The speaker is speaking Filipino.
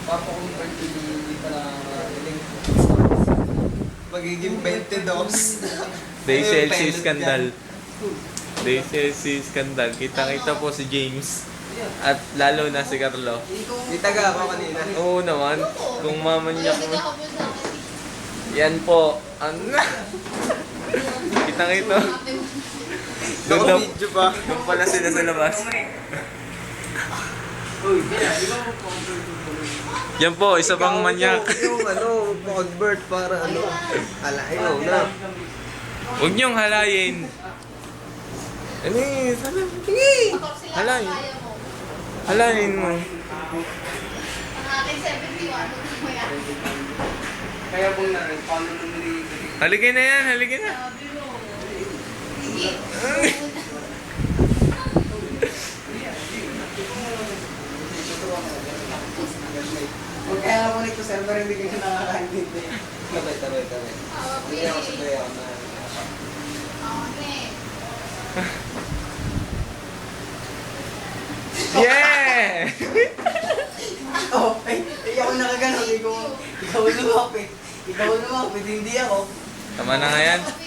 Papa-convert to hindi pala iling magiging 22. Day Chelsea scandal. Day Chelsea scandal. Kita-kita po si James. At lalo na si Carlo. Itaga ako kanina. Oo naman. Kung mamanyak mo. Yan po. Ano na? Kitang-kita. Doon daw. Video pa. Doon pala sila sa labas. Yan po, isa pang manyak. Yung convert para alayo na. Huwag niyong halayin. Ano eh, sana. Sige! Halayin. Halayin mo. Ang ating 71, ano mo yan? Kaya kung paano nung Haligay na yan, haligay na. Sabi mo. Sige. Kung kaya ako nito server, hindi ko nakakaintindi. Tabay. Hindi ako sabay ako na. Okay. Yeah! Oh, ako nakaganon. Ikaw lumapit. Hindi ako. Tama na nga yan. Sabi